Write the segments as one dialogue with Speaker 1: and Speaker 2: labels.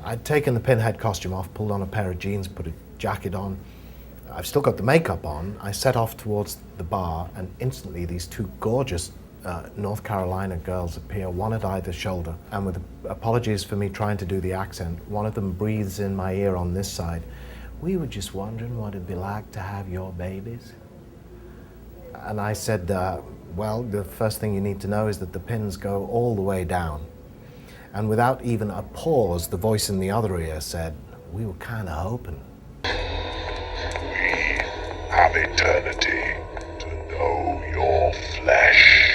Speaker 1: I'd taken the Pinhead costume off, pulled on a pair of jeans, put a jacket on. I've still got the makeup on. I set off towards the bar, and instantly these two gorgeous North Carolina girls appear, one at either shoulder. And with apologies for me trying to do the accent, one of them breathes in my ear on this side. "We were just wondering what it'd be like to have your babies." And I said, well, the first thing you need to know is that the pins go all the way down. And without even a pause, the voice in the other ear said, "We were kind of hoping."
Speaker 2: We have eternity to know your flesh.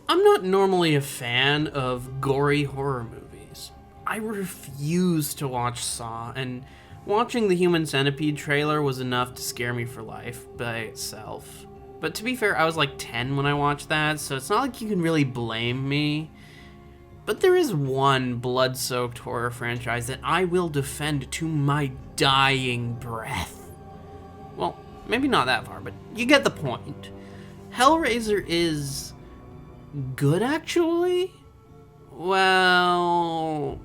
Speaker 3: I'm not normally a fan of gory horror movies. I refuse to watch Saw, and watching the Human Centipede trailer was enough to scare me for life by itself. But to be fair, I was like 10 when I watched that, so it's not like you can really blame me. But there is one blood-soaked horror franchise that I will defend to my dying breath. Well, maybe not that far, but you get the point. Hellraiser is good, actually? Well,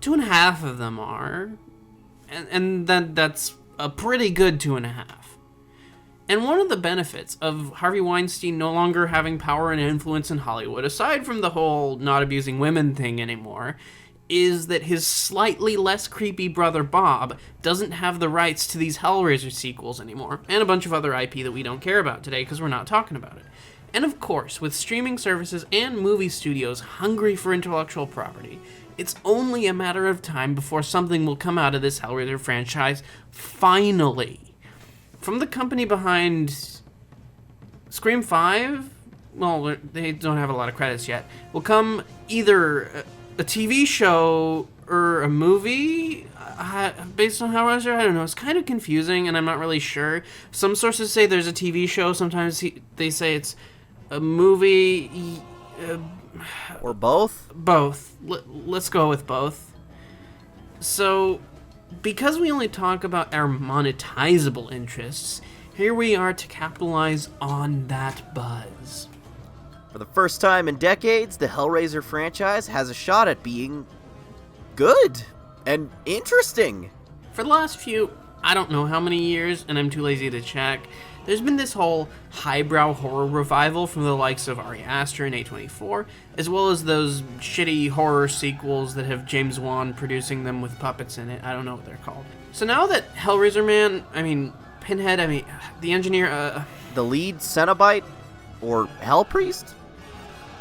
Speaker 3: 2.5 of them are. And that's a pretty good 2.5. And one of the benefits of Harvey Weinstein no longer having power and influence in Hollywood, aside from the whole not abusing women thing anymore, is that his slightly less creepy brother Bob doesn't have the rights to these Hellraiser sequels anymore, and a bunch of other IP that we don't care about today because we're not talking about it. And of course, with streaming services and movie studios hungry for intellectual property, it's only a matter of time before something will come out of this Hellraiser franchise, finally. From the company behind Scream 5, well, they don't have a lot of credits yet, will come either a TV show or a movie based on Hellraiser. I don't know, it's kind of confusing and I'm not really sure. Some sources say there's a TV show, sometimes they say it's a movie.
Speaker 4: Or both?
Speaker 3: Both. Let's go with both. So, because we only talk about our monetizable interests, here we are to capitalize on that buzz.
Speaker 4: For the first time in decades, the Hellraiser franchise has a shot at being good and interesting.
Speaker 3: For the last few, I don't know how many years, and I'm too lazy to check, there's been this whole highbrow horror revival from the likes of Ari Aster and A24, as well as those shitty horror sequels that have James Wan producing them with puppets in it. I don't know what they're called. So now that Pinhead, the engineer,
Speaker 4: The lead Cenobite? Or Hell Priest?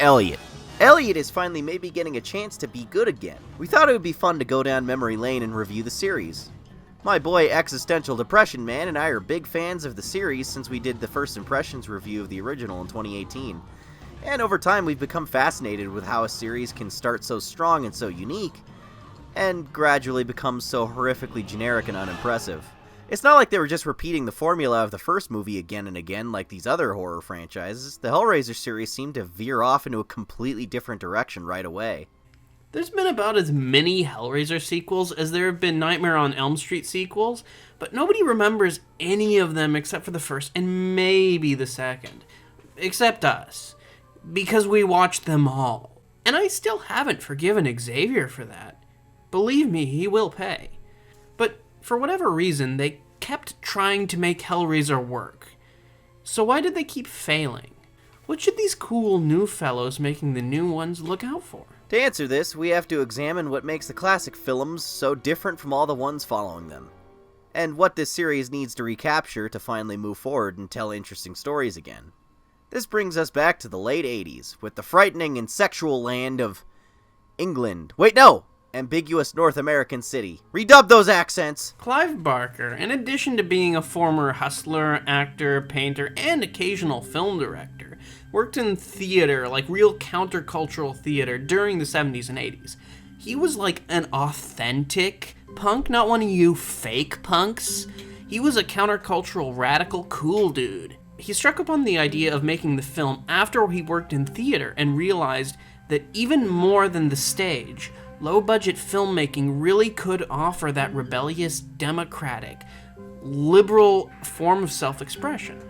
Speaker 4: Elliot. Elliot is finally maybe getting a chance to be good again. We thought it would be fun to go down memory lane and review the series. My boy Existential Depression Man and I are big fans of the series since we did the first impressions review of the original in 2018. And over time we've become fascinated with how a series can start so strong and so unique, and gradually become so horrifically generic and unimpressive. It's not like they were just repeating the formula of the first movie again and again like these other horror franchises. The Hellraiser series seemed to veer off into a completely different direction right away.
Speaker 3: There's been about as many Hellraiser sequels as there have been Nightmare on Elm Street sequels, but nobody remembers any of them except for the first and maybe the second. Except us. Because we watched them all. And I still haven't forgiven Xavier for that. Believe me, he will pay. But for whatever reason, they kept trying to make Hellraiser work. So why did they keep failing? What should these cool new fellows making the new ones look out for?
Speaker 4: To answer this, we have to examine what makes the classic films so different from all the ones following them, and what this series needs to recapture to finally move forward and tell interesting stories again. This brings us back to the late 80s, with the frightening and sexual land of England. Wait, no! Ambiguous North American city. Redub those accents!
Speaker 3: Clive Barker, in addition to being a former hustler, actor, painter, and occasional film director, worked in theater, like real countercultural theater, during the 70s and 80s. He was like an authentic punk, not one of you fake punks. He was a countercultural, radical, cool dude. He struck upon the idea of making the film after he worked in theater and realized that even more than the stage, low-budget filmmaking really could offer that rebellious, democratic, liberal form of self-expression.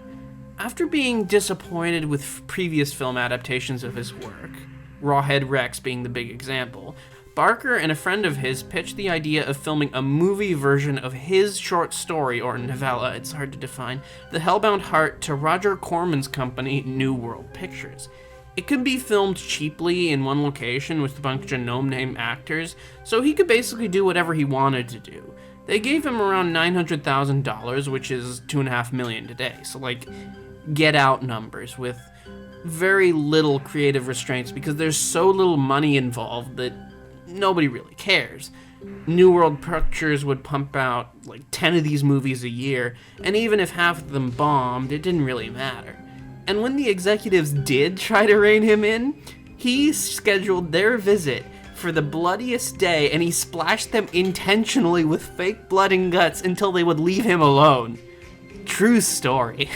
Speaker 3: After being disappointed with previous film adaptations of his work, Rawhead Rex being the big example, Barker and a friend of his pitched the idea of filming a movie version of his short story, or novella, it's hard to define, The Hellbound Heart, to Roger Corman's company, New World Pictures. It could be filmed cheaply in one location with a bunch of no-name actors, so he could basically do whatever he wanted to do. They gave him around $900,000, which is $2.5 million today, so like Get Out numbers, with very little creative restraints because there's so little money involved that nobody really cares. New World Pictures would pump out like 10 of these movies a year, and even if half of them bombed, it didn't really matter. And when the executives did try to rein him in, he scheduled their visit for the bloodiest day, and he splashed them intentionally with fake blood and guts until they would leave him alone. True story.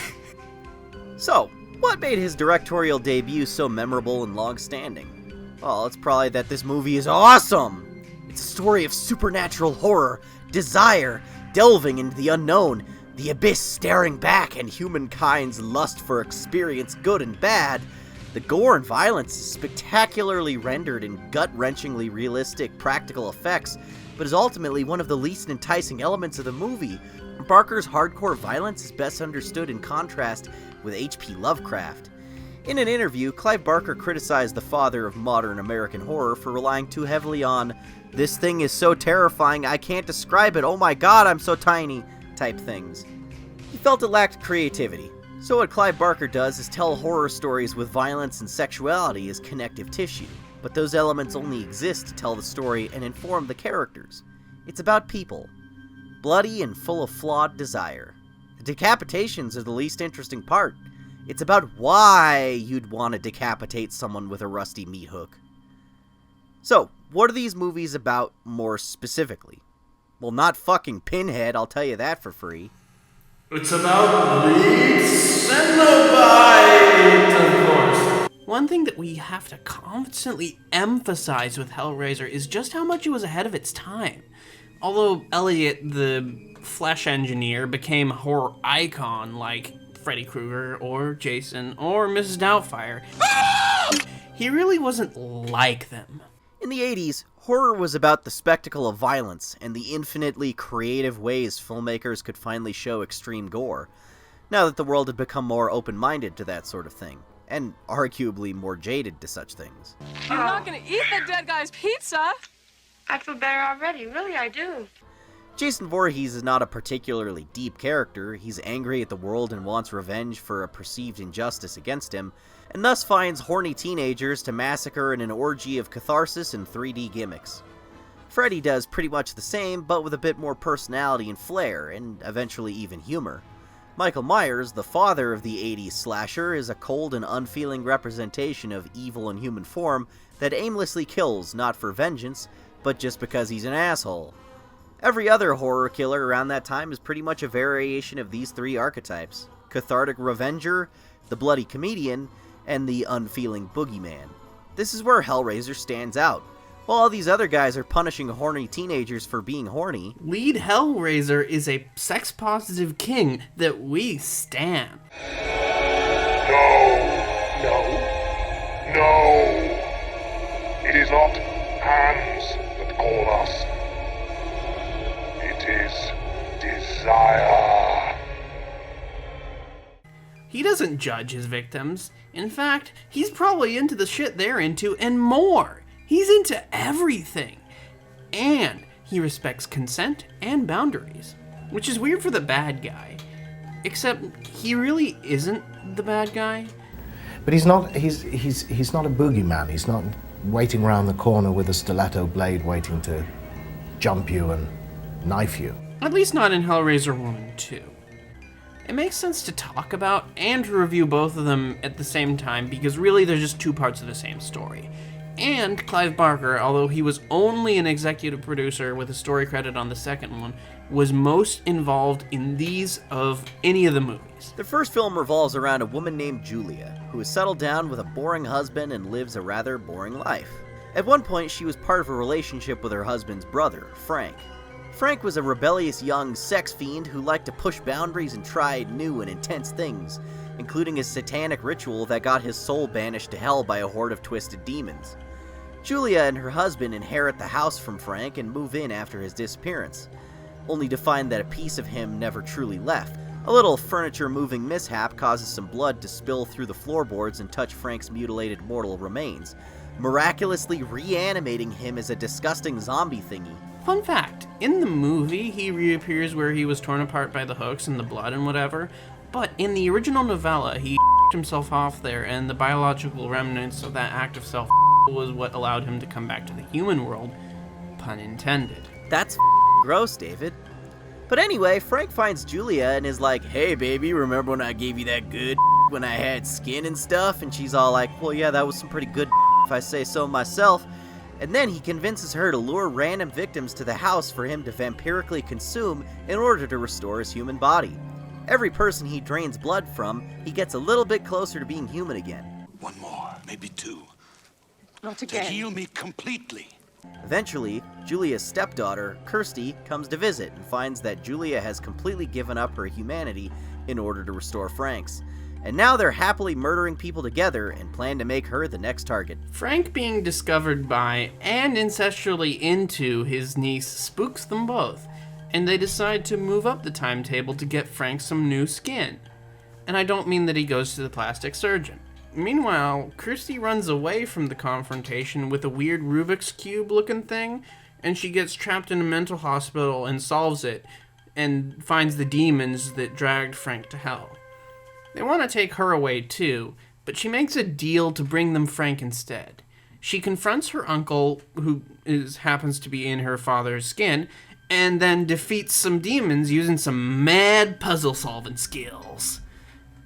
Speaker 4: So, what made his directorial debut so memorable and long-standing? Well, it's probably that this movie is awesome! It's a story of supernatural horror, desire, delving into the unknown, the abyss staring back, and humankind's lust for experience, good and bad. The gore and violence is spectacularly rendered in gut-wrenchingly realistic practical effects, but is ultimately one of the least enticing elements of the movie. Barker's hardcore violence is best understood in contrast with H.P. Lovecraft. In an interview, Clive Barker criticized the father of modern American horror for relying too heavily on "this thing is so terrifying I can't describe it, oh my god, I'm so tiny" type things. He felt it lacked creativity. So what Clive Barker does is tell horror stories with violence and sexuality as connective tissue, but those elements only exist to tell the story and inform the characters. It's about people, bloody and full of flawed desire. The decapitations are the least interesting part. It's about why you'd want to decapitate someone with a rusty meat hook. So, what are these movies about more specifically? Well, not fucking Pinhead, I'll tell you that for free.
Speaker 3: It's about the Cenobite, of course. One thing that we have to constantly emphasize with Hellraiser is just how much it was ahead of its time. Although Elliot, the flesh engineer, became a horror icon like Freddy Krueger or Jason or Mrs. Doubtfire, he really wasn't like them.
Speaker 4: In the 80s, horror was about the spectacle of violence and the infinitely creative ways filmmakers could finally show extreme gore, now that the world had become more open-minded to that sort of thing, and arguably more jaded to such things.
Speaker 5: You're not gonna eat the dead guy's pizza!
Speaker 6: I feel better already, really I do.
Speaker 4: Jason Voorhees is not a particularly deep character. He's angry at the world and wants revenge for a perceived injustice against him, and thus finds horny teenagers to massacre in an orgy of catharsis and 3D gimmicks. Freddy does pretty much the same, but with a bit more personality and flair, and eventually even humor. Michael Myers, the father of the 80s slasher, is a cold and unfeeling representation of evil in human form that aimlessly kills not for vengeance, but just because he's an asshole. Every other horror killer around that time is pretty much a variation of these three archetypes: cathartic revenger, the bloody comedian, and the unfeeling boogeyman. This is where Hellraiser stands out. While all these other guys are punishing horny teenagers for being horny,
Speaker 3: lead Hellraiser is a sex-positive king that we stan.
Speaker 2: No. It is not hands that call us. It is desire.
Speaker 3: He doesn't judge his victims. In fact, he's probably into the shit they're into and more. He's into everything. And he respects consent and boundaries, which is weird for the bad guy. Except he really isn't the bad guy.
Speaker 1: But he's not a boogeyman. He's not waiting around the corner with a stiletto blade waiting to jump you and knife you.
Speaker 3: At least not in Hellraiser 1 and 2. It makes sense to talk about and to review both of them at the same time because really they're just two parts of the same story. And Clive Barker, although he was only an executive producer with a story credit on the second one, was most involved in these of any of the movies.
Speaker 4: the first film revolves around a woman named Julia, who has settled down with a boring husband and lives a rather boring life. At one point, she was part of a relationship with her husband's brother, Frank. Frank was a rebellious young sex fiend who liked to push boundaries and try new and intense things, including a satanic ritual that got his soul banished to hell by a horde of twisted demons. Julia and her husband inherit the house from Frank and move in after his disappearance, only to find that a piece of him never truly left. A little furniture-moving mishap causes some blood to spill through the floorboards and touch Frank's mutilated mortal remains, miraculously reanimating him as a disgusting zombie thingy.
Speaker 3: Fun fact, in the movie, he reappears where he was torn apart by the hooks and the blood and whatever, but in the original novella, he himself off there, and the biological remnants of that act of self was what allowed him to come back to the human world, pun intended.
Speaker 4: That's gross, David. But anyway, Frank finds Julia and is like, "Hey baby, remember when I gave you that good when I had skin and stuff?" And she's all like, "Well yeah, that was some pretty good if I say so myself." And then he convinces her to lure random victims to the house for him to vampirically consume in order to restore his human body. Every person he drains blood from, he gets a little bit closer to being human again.
Speaker 2: One more, maybe two.
Speaker 6: Not
Speaker 2: To
Speaker 6: again.
Speaker 2: heal me completely.
Speaker 4: Eventually, Julia's stepdaughter, Kirsty, comes to visit and finds that Julia has completely given up her humanity in order to restore Frank's. And now they're happily murdering people together and plan to make her the next target.
Speaker 3: Frank being discovered by and incestually into his niece spooks them both, and they decide to move up the timetable to get Frank some new skin. And I don't mean that he goes to the plastic surgeon. Meanwhile, Kirsty runs away from the confrontation with a weird Rubik's Cube looking thing, and she gets trapped in a mental hospital and solves it, and finds the demons that dragged Frank to hell. They want to take her away too, but she makes a deal to bring them Frank instead. She confronts her uncle, who happens to be in her father's skin, and then defeats some demons using some mad puzzle-solving skills.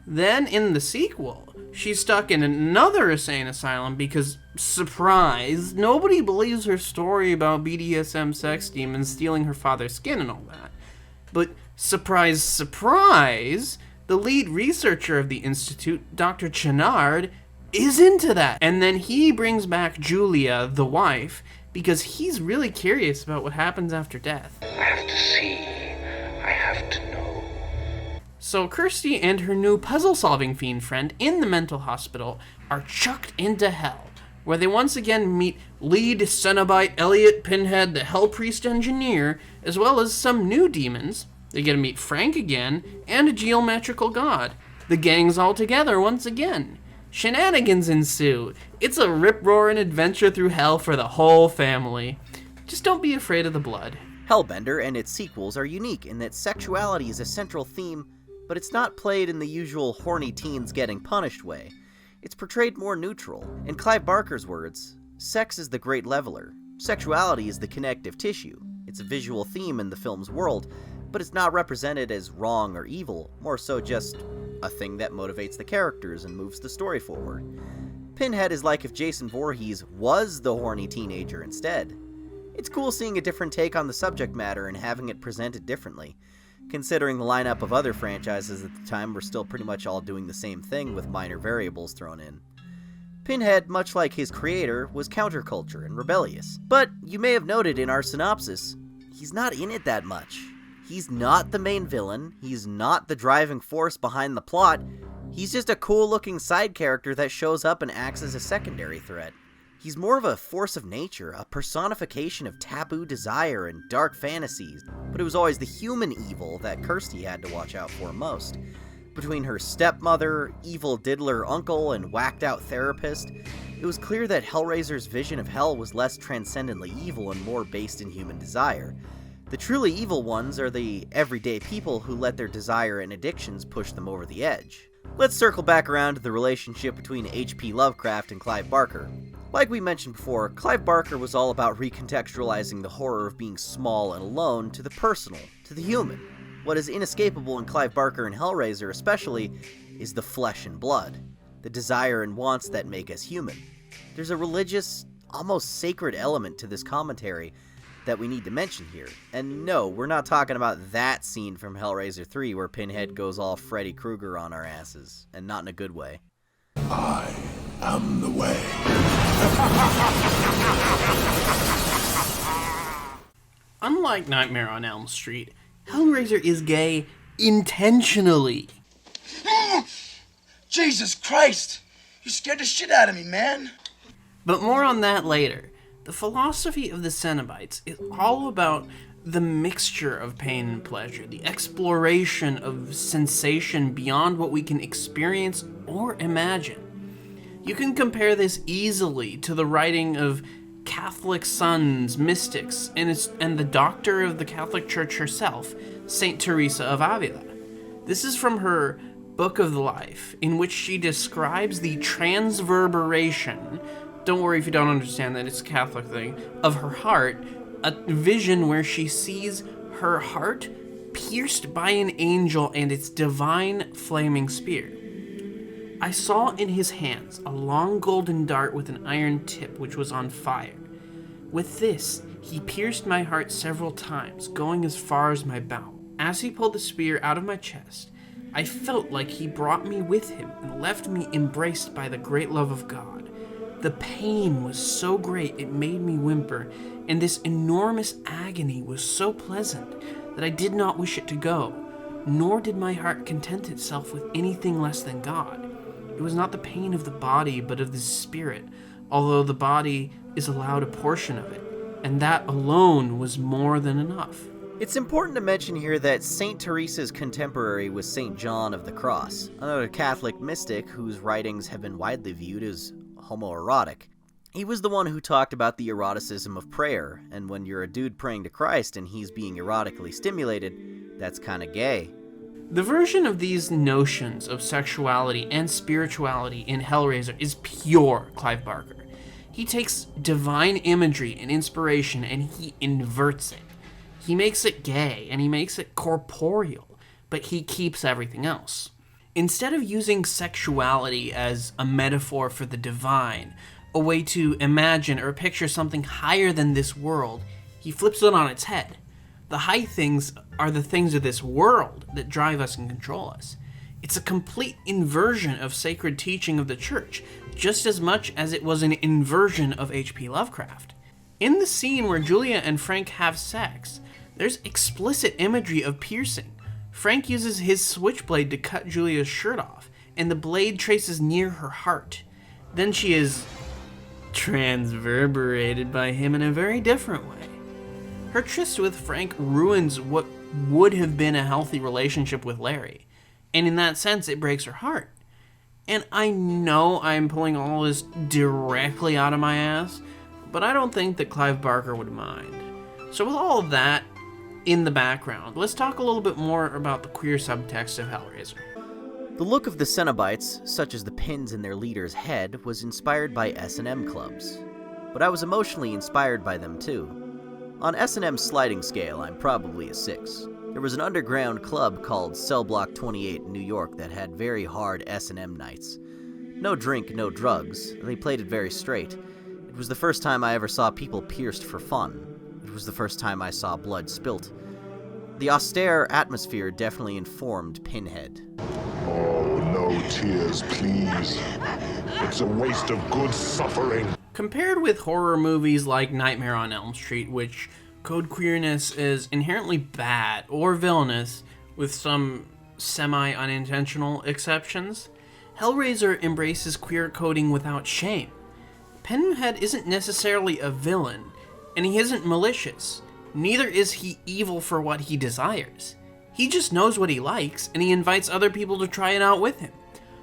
Speaker 3: Then, in the sequel, she's stuck in another insane asylum because, surprise, nobody believes her story about BDSM sex demons stealing her father's skin and all that. But, surprise, surprise, the lead researcher of the Institute, Dr. Chenard, is into that. And then he brings back Julia, the wife, because he's really curious about what happens after death.
Speaker 2: I have to see. I have to know.
Speaker 3: So Kirsty and her new puzzle-solving fiend friend in the mental hospital are chucked into hell, where they once again meet lead Cenobite Elliot Pinhead, the Hell Priest engineer, as well as some new demons. They get to meet Frank again, and a geometrical god. The gang's all together once again. Shenanigans ensue. It's a rip-roaring adventure through hell for the whole family. Just don't be afraid of the blood.
Speaker 4: Hellbender and its sequels are unique in that sexuality is a central theme, but it's not played in the usual horny teens getting punished way. It's portrayed more neutral. In Clive Barker's words, sex is the great leveler. Sexuality is the connective tissue. It's a visual theme in the film's world, but it's not represented as wrong or evil, more so just a thing that motivates the characters and moves the story forward. Pinhead is like if Jason Voorhees was the horny teenager instead. It's cool seeing a different take on the subject matter and having it presented differently, considering the lineup of other franchises at the time were still pretty much all doing the same thing with minor variables thrown in. Pinhead, much like his creator, was counterculture and rebellious. But you may have noted in our synopsis, he's not in it that much. He's not the main villain, he's not the driving force behind the plot, he's just a cool-looking side character that shows up and acts as a secondary threat. He's more of a force of nature, a personification of taboo desire and dark fantasies, but it was always the human evil that Kirsty had to watch out for most. Between her stepmother, evil diddler uncle, and whacked-out therapist, it was clear that Hellraiser's vision of hell was less transcendently evil and more based in human desire. The truly evil ones are the everyday people who let their desire and addictions push them over the edge. Let's circle back around to the relationship between H.P. Lovecraft and Clive Barker. Like we mentioned before, Clive Barker was all about recontextualizing the horror of being small and alone to the personal, to the human. What is inescapable in Clive Barker and Hellraiser especially is the flesh and blood, the desire and wants that make us human. There's a religious, almost sacred element to this commentary that we need to mention here. And no, we're not talking about that scene from Hellraiser 3 where Pinhead goes all Freddy Krueger on our asses, and not in a good way.
Speaker 2: I am the way.
Speaker 3: Unlike Nightmare on Elm Street, Hellraiser is gay intentionally.
Speaker 7: Jesus Christ! You scared the shit out of me, man!
Speaker 3: But more on that later. The philosophy of the Cenobites is all about the mixture of pain and pleasure, the exploration of sensation beyond what we can experience or imagine. You can compare this easily to the writing of Catholic sons, mystics, and the doctor of the Catholic Church herself, Saint Teresa of Avila. This is from her Book of Life, in which she describes the transverberation, don't worry if you don't understand that, it's a Catholic thing, of her heart, a vision where she sees her heart pierced by an angel and its divine flaming spear. I saw in his hands a long golden dart with an iron tip which was on fire. With this, he pierced my heart several times, going as far as my bowel. As he pulled the spear out of my chest, I felt like he brought me with him and left me embraced by the great love of God. The pain was so great it made me whimper, and this enormous agony was so pleasant that I did not wish it to go, nor did my heart content itself with anything less than God. It was not the pain of the body, but of the spirit, although the body is allowed a portion of it, and that alone was more than enough.
Speaker 4: It's important to mention here that St. Teresa's contemporary was St. John of the Cross, another Catholic mystic whose writings have been widely viewed as homoerotic. He was the one who talked about the eroticism of prayer, and when you're a dude praying to Christ and he's being erotically stimulated, that's kinda gay.
Speaker 3: The version of these notions of sexuality and spirituality in Hellraiser is pure Clive Barker. He takes divine imagery and inspiration and he inverts it. He makes it gay and he makes it corporeal, but he keeps everything else. Instead of using sexuality as a metaphor for the divine, a way to imagine or picture something higher than this world, he flips it on its head. The high things are the things of this world that drive us and control us. It's a complete inversion of sacred teaching of the church, just as much as it was an inversion of H.P. Lovecraft. In the scene where Julia and Frank have sex, there's explicit imagery of piercing. Frank uses his switchblade to cut Julia's shirt off, and the blade traces near her heart. Then she is transverberated by him in a very different way. Her tryst with Frank ruins what would have been a healthy relationship with Larry, and in that sense, it breaks her heart. And I know I'm pulling all this directly out of my ass, but I don't think that Clive Barker would mind. So with all of that in the background, let's talk a little bit more about the queer subtext of Hellraiser.
Speaker 4: The look of the Cenobites, such as the pins in their leader's head, was inspired by S&M clubs. But I was emotionally inspired by them too. On S&M's sliding scale, I'm probably a 6. There was an underground club called Cell Block 28 in New York that had very hard S&M nights. No drink, no drugs. They played it very straight. It was the first time I ever saw people pierced for fun. It was the first time I saw blood spilt. The austere atmosphere definitely informed Pinhead.
Speaker 2: Oh, no tears, please. It's a waste of good suffering.
Speaker 3: Compared with horror movies like Nightmare on Elm Street, which code queerness is inherently bad or villainous, with some semi-unintentional exceptions, Hellraiser embraces queer coding without shame. Pinhead isn't necessarily a villain, and he isn't malicious. Neither is he evil for what he desires. He just knows what he likes, and he invites other people to try it out with him.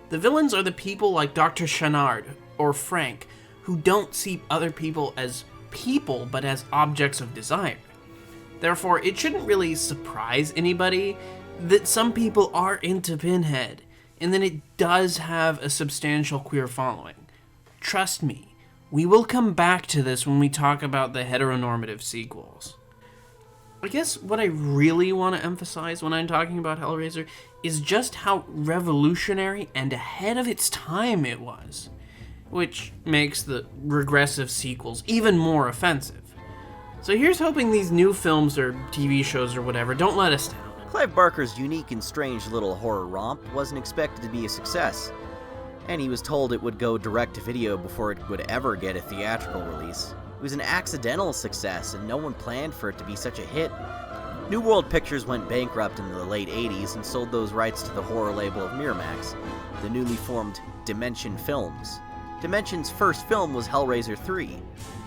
Speaker 3: The villains are the people like Dr. Chenard or Frank, who don't see other people as people, but as objects of desire. Therefore, it shouldn't really surprise anybody that some people are into Pinhead, and that it does have a substantial queer following. Trust me, we will come back to this when we talk about the heteronormative sequels. I guess what I really want to emphasize when I'm talking about Hellraiser is just how revolutionary and ahead of its time it was, which makes the regressive sequels even more offensive. So here's hoping these new films or TV shows or whatever don't let us down.
Speaker 4: Clive Barker's unique and strange little horror romp wasn't expected to be a success. And he was told it would go direct to video before it would ever get a theatrical release. It was an accidental success, and no one planned for it to be such a hit. New World Pictures went bankrupt in the late 80s and sold those rights to the horror label of Miramax, the newly formed Dimension Films. Dimension's first film was Hellraiser 3.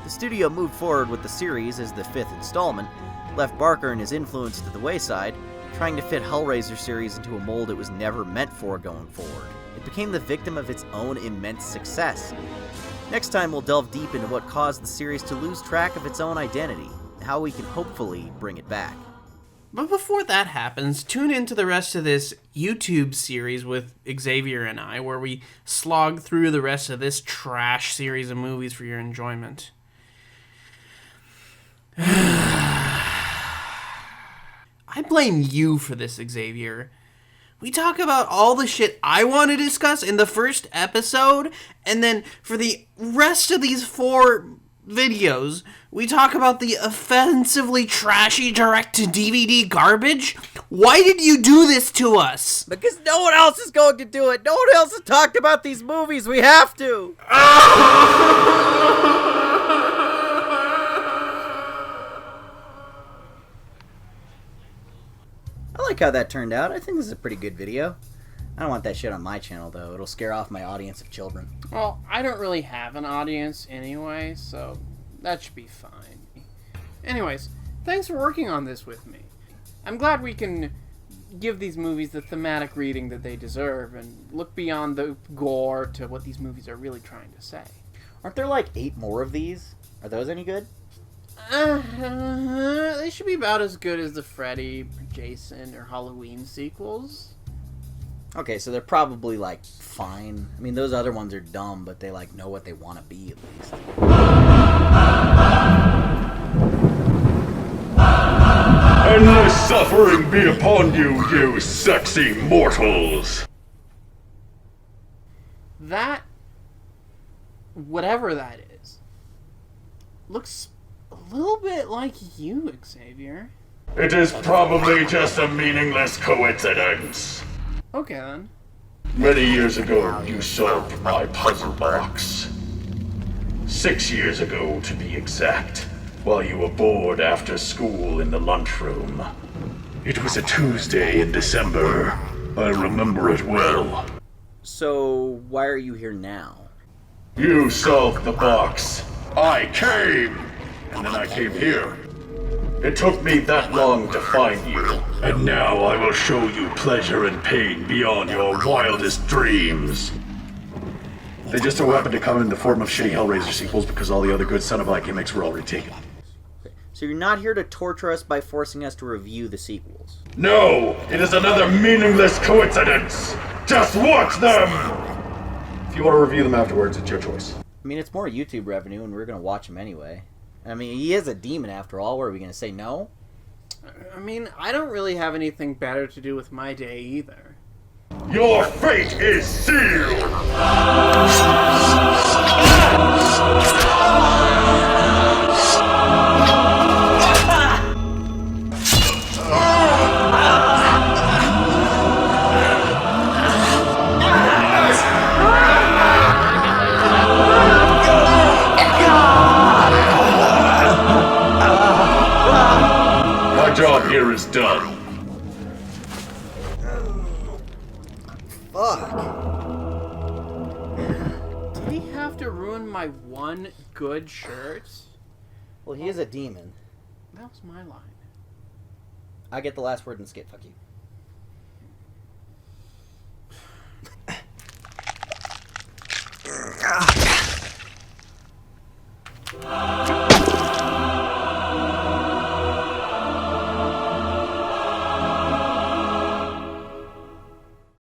Speaker 4: The studio moved forward with the series as the 5th installment, left Barker and his influence to the wayside, trying to fit Hellraiser series into a mold it was never meant for going forward. It became the victim of its own immense success. Next time we'll delve deep into what caused the series to lose track of its own identity, and how we can hopefully bring it back.
Speaker 3: But before that happens, tune into the rest of this YouTube series with Xavier and I, where we slog through the rest of this trash series of movies for your enjoyment. I blame you for this, Xavier. We talk about all the shit I want to discuss in the first episode, and then for the rest of these 4 videos, we talk about the offensively trashy direct-to-DVD garbage. Why did you do this to us?
Speaker 4: Because no one else is going to do it! No one else has talked about these movies! We have to! I like how that turned out. I think this is a pretty good video. I don't want that shit on my channel, though. It'll scare off my audience of children.
Speaker 3: Well, I don't really have an audience anyway, so that should be fine. Anyways, thanks for working on this with me. I'm glad we can give these movies the thematic reading that they deserve and look beyond the gore to what these movies are really trying to say.
Speaker 4: Aren't there like 8 more of these? Are those any good?
Speaker 3: They should be about as good as the Freddy, Jason, or Halloween sequels.
Speaker 4: Okay, so they're probably like fine. I mean, those other ones are dumb, but they like know what they want to be at least.
Speaker 2: Endless suffering be upon you, you sexy mortals!
Speaker 3: That, whatever that is, looks a little bit like you, Xavier.
Speaker 2: It is probably just a meaningless coincidence.
Speaker 3: Okay, then.
Speaker 2: Many years ago, you solved my puzzle box. 6 years ago, to be exact, while you were bored after school in the lunchroom. It was a Tuesday in December. I remember it well.
Speaker 4: So, why are you here now?
Speaker 2: You solved the box. I came! And then I came here. It took me that long to find you, and now I will show you pleasure and pain beyond your wildest dreams. They just so happened to come in the form of shitty Hellraiser sequels because all the other good Son-of-I gimmicks were already taken.
Speaker 4: So you're not here to torture us by forcing us to review the sequels?
Speaker 2: No! It is another meaningless coincidence! Just watch them! If you want to review them afterwards, it's your choice.
Speaker 4: I mean, it's more YouTube revenue, and we're gonna watch them anyway. I mean, he is a demon after all. What, are we gonna say no?
Speaker 3: I mean, I don't really have anything better to do with my day either.
Speaker 2: Your fate is sealed! My job here is done.
Speaker 4: Fuck.
Speaker 3: Did he have to ruin my one good shirt?
Speaker 4: Well, he is a demon.
Speaker 3: That was my line.
Speaker 4: I get the last word in the skit. Fuck you.